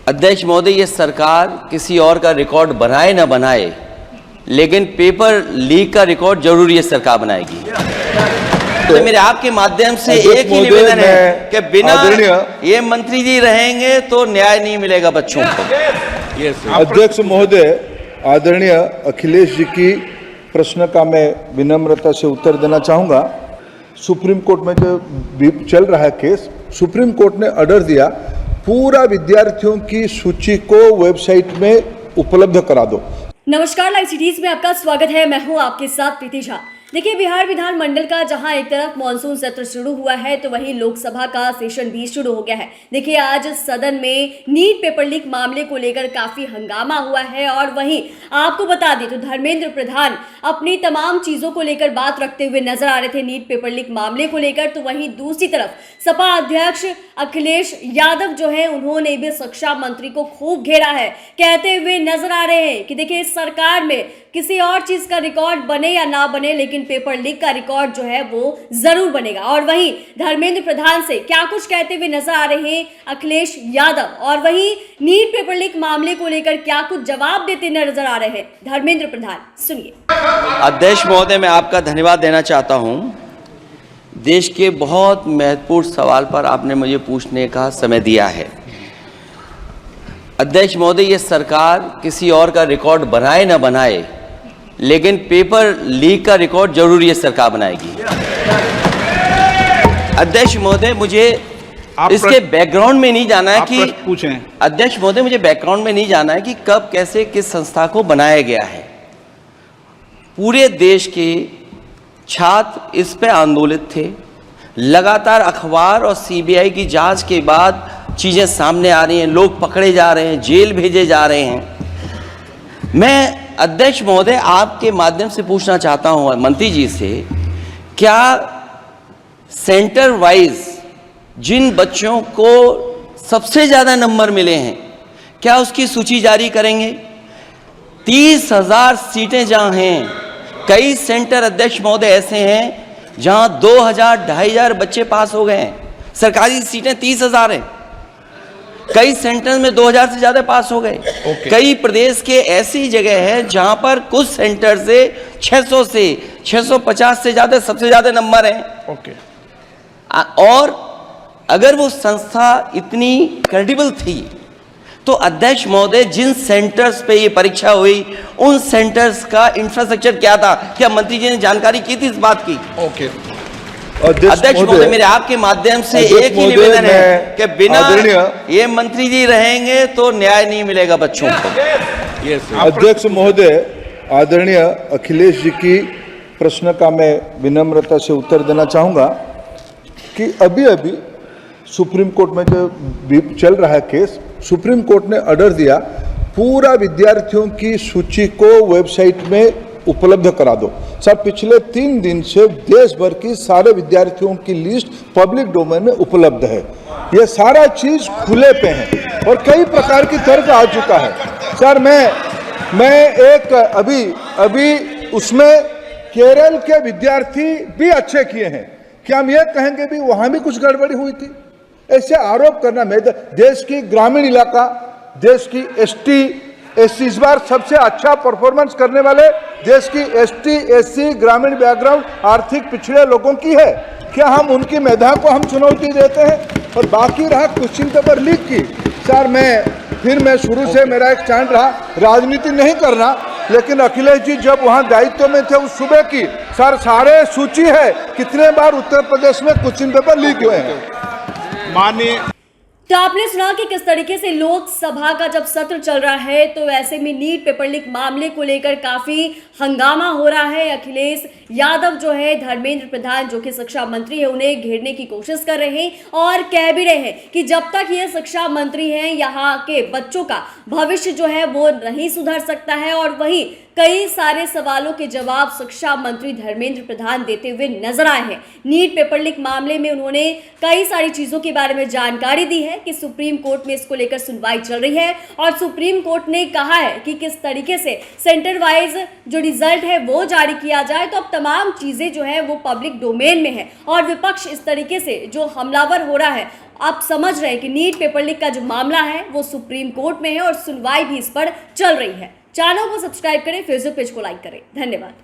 अध्यक्ष महोदय, ये सरकार किसी और का रिकॉर्ड बनाए न बनाए, लेकिन पेपर लीक का रिकॉर्ड जरूर ये सरकार बनाएगी। तो मेरे आपके माध्यम से एक ही निवेदन है कि बिना ये मंत्री जी रहेंगे तो न्याय नहीं मिलेगा बच्चों को। अध्यक्ष महोदय, आदरणीय अखिलेश जी की प्रश्न का मैं विनम्रता से उत्तर देना चाहूँगा। सुप्रीम कोर्ट में जो चल रहा है केस, सुप्रीम कोर्ट ने ऑर्डर दिया पूरा विद्यार्थियों की सूची को वेबसाइट में उपलब्ध करा दो। नमस्कार, लाइव सिटीज में आपका स्वागत है। मैं हूं आपके साथ प्रीति झा। देखिए, बिहार विधानमंडल का जहां एक तरफ मानसून सत्र शुरू हुआ है तो वहीं लोकसभा का सेशन भी शुरू हो गया है। देखिए, आज सदन में नीट पेपर लीक मामले को लेकर काफी हंगामा हुआ है और वहीं आपको बता दें तो धर्मेंद्र प्रधान अपनी तमाम चीजों को लेकर बात रखते हुए नजर आ रहे थे नीट पेपर लीक मामले को लेकर। तो वहीं दूसरी तरफ सपा अध्यक्ष अखिलेश यादव जो है उन्होंने भी शिक्षा मंत्री को खूब घेरा है, कहते हुए नजर आ रहे हैं कि देखिए, इस सरकार में किसी और चीज का रिकॉर्ड बने या ना बने, लेकिन पेपर लीक का रिकॉर्ड जो है वो जरूर बनेगा। और वहीं धर्मेंद्र प्रधान से क्या कुछ कहते हुए नजर आ रहे हैं अखिलेश यादव, और वहीं नीट पेपर लीक मामले को लेकर क्या कुछ जवाब देते नजर आ रहे हैं धर्मेंद्र प्रधान, सुनिए। अध्यक्ष महोदय, मैं आपका धन्यवाद देना चाहता हूं। देश के बहुत महत्वपूर्ण सवाल पर आपने मुझे पूछने का समय दिया है। अध्यक्ष महोदय, ये सरकार किसी और का रिकॉर्ड बनाए न बनाए, लेकिन पेपर लीक का रिकॉर्ड जरूर ये सरकार बनाएगी। अध्यक्ष महोदय, मुझे इसके बैकग्राउंड में नहीं जाना है कि पूछें। अध्यक्ष महोदय, मुझे बैकग्राउंड में नहीं जाना है कि कब कैसे किस संस्था को बनाया गया है। पूरे देश के छात्र इस पे आंदोलित थे। लगातार अखबार और सीबीआई की जांच के बाद चीजें सामने आ रही हैं, लोग पकड़े जा रहे हैं, जेल भेजे जा रहे हैं। मैं अध्यक्ष महोदय आपके माध्यम से पूछना चाहता हूं मंत्री जी से, क्या सेंटर वाइज जिन बच्चों को सबसे ज्यादा नंबर मिले हैं, क्या उसकी सूची जारी करेंगे? 30,000 सीटें जहां हैं, कई सेंटर अध्यक्ष महोदय ऐसे हैं जहां 2,000 2,500 बच्चे पास हो गए हैं। सरकारी सीटें 30,000 हैं, कई सेंटर में 2,000 से ज्यादा पास हो गए। कई प्रदेश के ऐसी जगह है जहां पर कुछ सेंटर से 600 से 650 से ज्यादा सबसे ज्यादा नंबर हैं। और अगर वो संस्था इतनी क्रेडिबल थी तो अध्यक्ष महोदय, जिन सेंटर्स पे ये परीक्षा हुई उन सेंटर्स का इंफ्रास्ट्रक्चर क्या था? क्या मंत्री जी ने जानकारी की थी इस बात की? अध्यक्ष महोदय, मेरे आपके माध्यम से एक ही निवेदन है कि बिना ये मंत्री जी रहेंगे तो न्याय नहीं मिलेगा बच्चों को। अध्यक्ष महोदय, आदरणीय अखिलेश जी की प्रश्न का मैं विनम्रता से उत्तर देना चाहूँगा कि अभी सुप्रीम कोर्ट में जो चल रहा है केस, सुप्रीम कोर्ट ने ऑर्डर दिया पूरा विद्यार्थियों की सूची को वेबसाइट में उपलब्ध करा दो। सर, पिछले 3 दिन से देश भर की सारे विद्यार्थियों की लिस्ट पब्लिक डोमेन में उपलब्ध है। ये सारा चीज खुले पे है और कई प्रकार की तर्क आ चुका है। सर, मैं एक अभी उसमें केरल के विद्यार्थी भी अच्छे किए हैं, क्या हम ये कहेंगे भी वहां भी कुछ गड़बड़ी हुई थी? ऐसे आरोप करना, मैं देश की ग्रामीण इलाका, देश की एसटी एससी इस बार सबसे अच्छा परफॉर्मेंस करने वाले देश की एसटी एससी ग्रामीण बैकग्राउंड आर्थिक पिछड़े लोगों की है। क्या हम उनकी मेधा को हम चुनौती देते हैं? और बाकी रहा क्वेश्चन पेपर लीक की, सर मैं शुरू से मेरा एक स्टैंड रहा, राजनीति नहीं करना, लेकिन अखिलेश जी जब वहाँ दायित्व में थे उस सुबह की, सर सारे सूची है कितने बार उत्तर प्रदेश में क्वेश्चन पेपर लीक हुए हैं। माननीय, तो आपने सुना कि किस तरीके से लोकसभा का जब सत्र चल रहा है तो ऐसे में नीट पेपर लीक मामले को लेकर काफी हंगामा हो रहा है। अखिलेश यादव जो है धर्मेंद्र प्रधान जो कि शिक्षा मंत्री है उन्हें घेरने की कोशिश कर रहे हैं और कह भी रहे हैं कि जब तक ये शिक्षा मंत्री हैं यहाँ के बच्चों का भविष्य जो है वो नहीं सुधर सकता है। और वहीं कई सारे सवालों के जवाब शिक्षा मंत्री धर्मेंद्र प्रधान देते हुए नजर आए हैं। नीट पेपर लीक मामले में उन्होंने कई सारी चीजों के बारे में जानकारी दी है। है कि सुप्रीम कोर्ट में इसको लेकर सुनवाई चल रही है और सुप्रीम कोर्ट ने कहा है कि किस तरीके से सेंटर वाइज जो रिजल्ट है वो जारी किया जाए। तो अब तमाम चीजें जो है वो पब्लिक डोमेन में है और विपक्ष इस तरीके से जो हमलावर हो रहा है, आप समझ रहे हैं कि नीट पेपर लीक का जो मामला है वो सुप्रीम कोर्ट में है और सुनवाई भी इस पर चल रही है। चैनल को सब्सक्राइब करें, फेसबुक पेज को लाइक करें। धन्यवाद।